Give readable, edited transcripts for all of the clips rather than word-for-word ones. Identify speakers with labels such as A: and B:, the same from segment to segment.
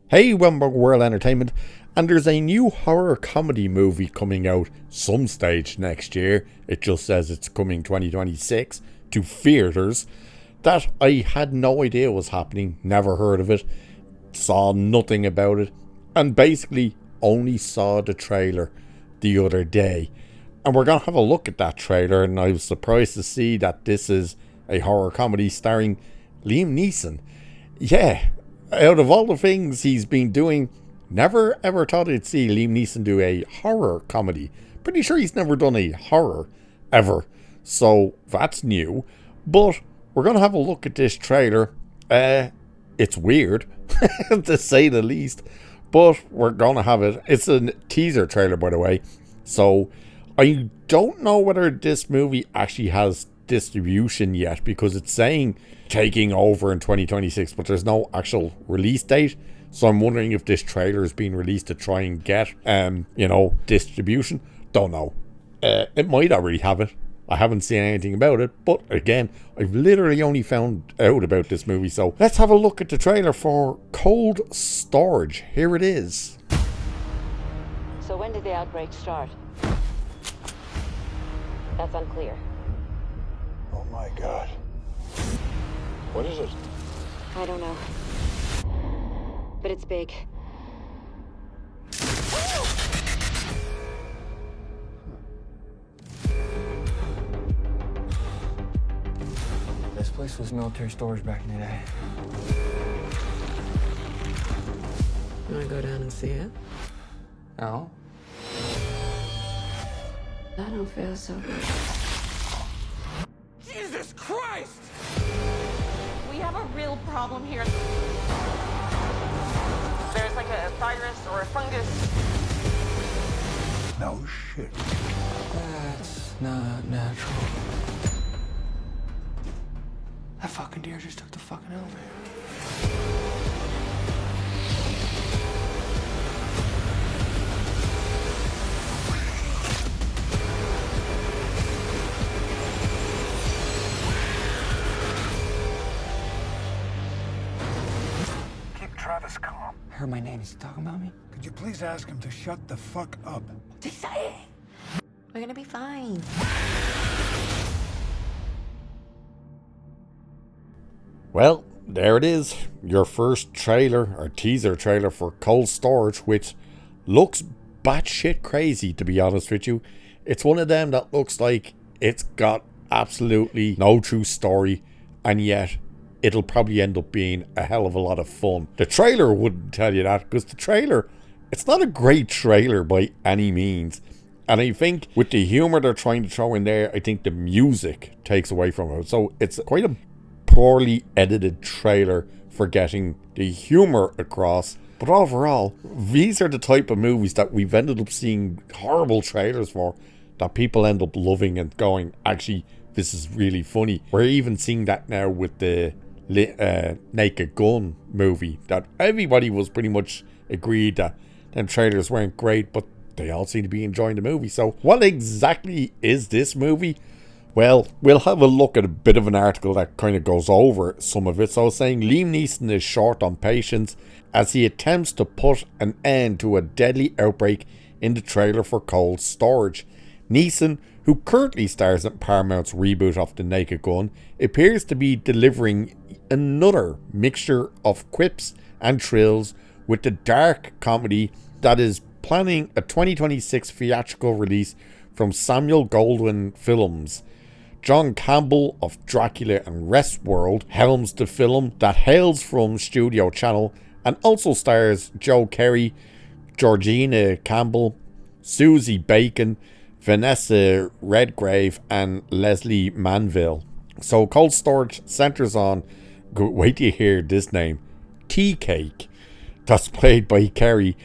A: Hey, Wemberg World Entertainment, and there's a new horror comedy movie coming out some stage next year. It just says it's coming 2026 to theatres. That I had no idea was happening, never heard of it, saw nothing about it, and basically only saw the trailer the other day. And we're going to have a look at that trailer, and I was surprised to see that this is a horror comedy starring Liam Neeson. Yeah, out of all the things he's been doing, never ever thought I'd see Liam Neeson do a horror comedy. Pretty sure he's never done a horror ever, so that's new. But we're going to have a look at this trailer. It's weird, to say the least, but we're going to have it. It's a teaser trailer, by the way, so I don't know whether this movie actually has distribution yet, because it's saying taking over in 2026, but there's no actual release date. So I'm wondering if this trailer is being released to try and get distribution. Don't know. It might already have it. I haven't seen anything about it, but again, I've literally only found out about this movie. So let's have a look at the trailer for Cold Storage. Here it is.
B: So when did the outbreak start? That's unclear.
C: Oh my God. What is it?
B: I don't know. But it's big.
D: This place was military storage back in the day.
E: You wanna go down and see it?
D: No?
E: I don't feel so good.
D: Jesus Christ!
F: We have a real problem here. There's like a virus or a fungus.
C: No shit.
D: That's not natural. That fucking deer just took the fucking elevator.
C: Keep Travis calm.
D: I heard my name. Is he talking about me?
C: Could you please ask him to shut the fuck up?
D: What's he saying?
E: We're gonna be fine.
A: Well, there it is. Your first trailer, or teaser trailer, for Cold Storage, which looks batshit crazy, to be honest with you. It's one of them that looks like it's got absolutely no true story, and yet it'll probably end up being a hell of a lot of fun. The trailer wouldn't tell you that, because the trailer, it's not a great trailer by any means. And I think with the humor they're trying to throw in there, I think the music takes away from it. So it's quite a poorly edited trailer for getting the humor across. But overall, these are the type of movies that we've ended up seeing horrible trailers for, that people end up loving and going, actually, this is really funny. We're even seeing that now with the Naked Gun movie, that everybody was pretty much agreed that them trailers weren't great, but they all seem to be enjoying the movie. So what exactly is this movie? Well, we'll have a look at a bit of an article that kind of goes over some of it. So it's saying Liam Neeson is short on patience as he attempts to put an end to a deadly outbreak in the trailer for Cold Storage. Neeson, who currently stars in Paramount's reboot of The Naked Gun, appears to be delivering another mixture of quips and thrills with the dark comedy that is planning a 2026 theatrical release from Samuel Goldwyn Films. John Campbell of Dracula and Westworld helms the film that hails from Studio Channel and also stars Joe Keery, Georgina Campbell, Susie Bacon, Vanessa Redgrave and Leslie Manville. So Cold Storage centers on, wait till you hear this name, Tea Cake, that's played by Keery,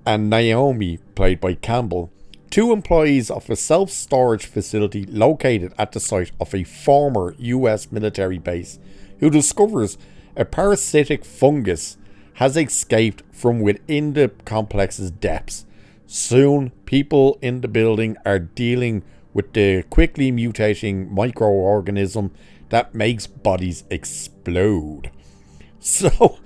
A: and Naomi, played by Campbell, two employees of a self-storage facility located at the site of a former US military base, who discovers a parasitic fungus has escaped from within the complex's depths. Soon, people in the building are dealing with the quickly mutating microorganism that makes bodies explode. So,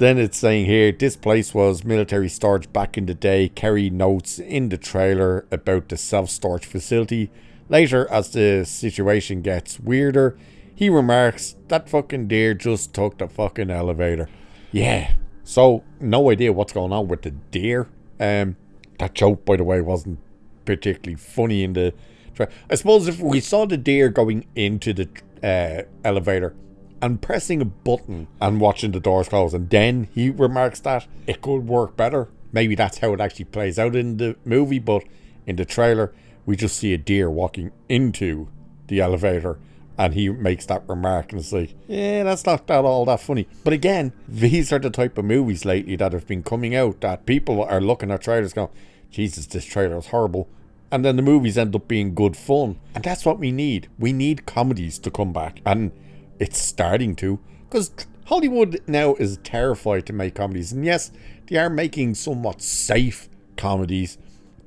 A: Then it's saying here, this place was military storage back in the day. Kerry notes in the trailer about the self-storage facility. Later, as the situation gets weirder, he remarks, that fucking deer just took the fucking elevator. Yeah, so no idea what's going on with the deer. That joke, by the way, wasn't particularly funny in the trailer. I suppose if we saw the deer going into the elevator and pressing a button and watching the doors close, and then he remarks that, it could work better. Maybe that's how it actually plays out in the movie, but in the trailer, we just see a deer walking into the elevator, and he makes that remark, and it's like, yeah, that's not all that funny. But again, these are the type of movies lately that have been coming out that people are looking at trailers going, Jesus, this trailer is horrible. And then the movies end up being good fun. And that's what we need. We need comedies to come back. And it's starting to, because Hollywood now is terrified to make comedies. And yes, they are making somewhat safe comedies,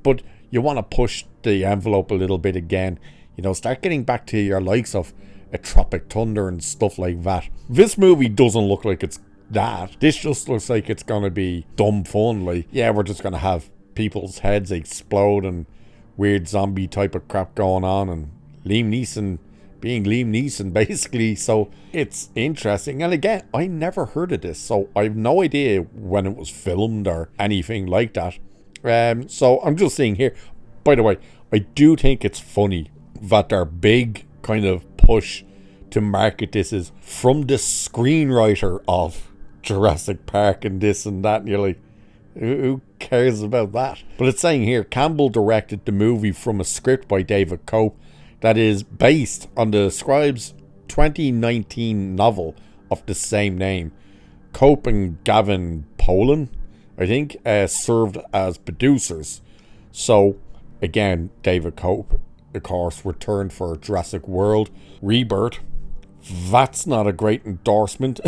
A: but you want to push the envelope a little bit again. You know, start getting back to your likes of a Tropic Thunder and stuff like that. This movie doesn't look like it's that. This just looks like it's going to be dumb fun. Like, yeah, we're just going to have people's heads explode and weird zombie type of crap going on, and Liam Neeson being Liam Neeson, basically. So it's interesting. And again, I never heard of this, so I have no idea when it was filmed or anything like that. So I'm just saying here, by the way, I do think it's funny that their big kind of push to market this is from the screenwriter of Jurassic Park and this and that, and you're like, who cares about that? But it's saying here, Campbell directed the movie from a script by David Cope that is based on the Scribe's 2019 novel of the same name. Cope and Gavin Polan, I think, served as producers. So, again, David Cope, of course, returned for Jurassic World Rebirth. That's not a great endorsement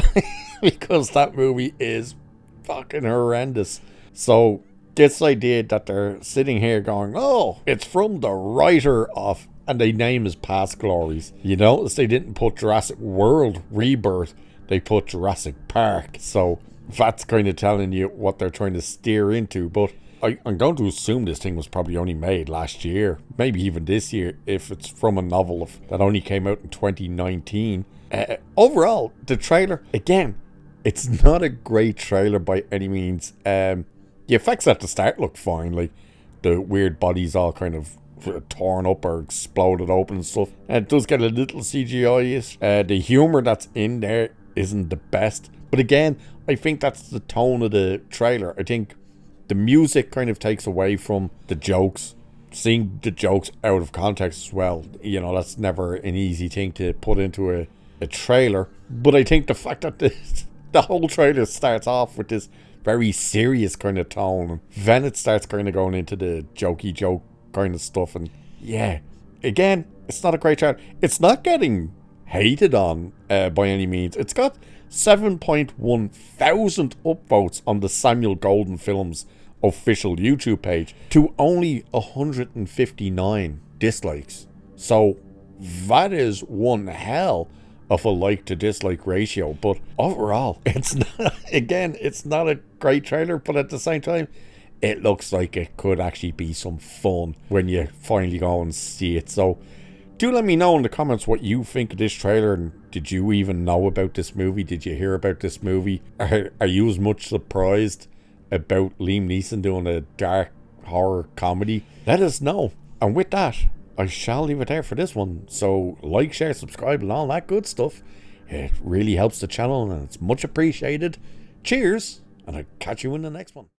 A: because that movie is fucking horrendous. So, this idea that they're sitting here going, oh, it's from the writer of, and they name his past glories. You notice they didn't put Jurassic World Rebirth, they put Jurassic Park. So that's kind of telling you what they're trying to steer into. But I'm going to assume this thing was probably only made last year, maybe even this year, if it's from a novel that only came out in 2019. Overall, the trailer, again, it's not a great trailer by any means. The effects at the start look fine, like the weird bodies all kind of torn up or exploded open and stuff. And it does get a little CGI-ish. The humour that's in there isn't the best. But again, I think that's the tone of the trailer. I think the music kind of takes away from the jokes. Seeing the jokes out of context as well, you know, that's never an easy thing to put into a trailer. But I think the fact that the whole trailer starts off with this very serious kind of tone, then it starts kind of going into the jokey joke kind of stuff, and yeah, again, it's not a great trailer. It's not getting hated on by any means. It's got 7.1 thousand upvotes on the Samuel Goldwyn Films official YouTube page to only 159 dislikes. So that is one hell of a like to dislike ratio. But overall, it's not, again, it's not a great trailer, but at the same time, it looks like it could actually be some fun when you finally go and see it. So do let me know in the comments what you think of this trailer, and did you even know about this movie? Did you hear about this movie? Are you as much surprised about Liam Neeson doing a dark horror comedy? Let us know. And with that, I shall leave it there for this one. So like, share, subscribe and all that good stuff. It really helps the channel and it's much appreciated. Cheers, and I'll catch you in the next one.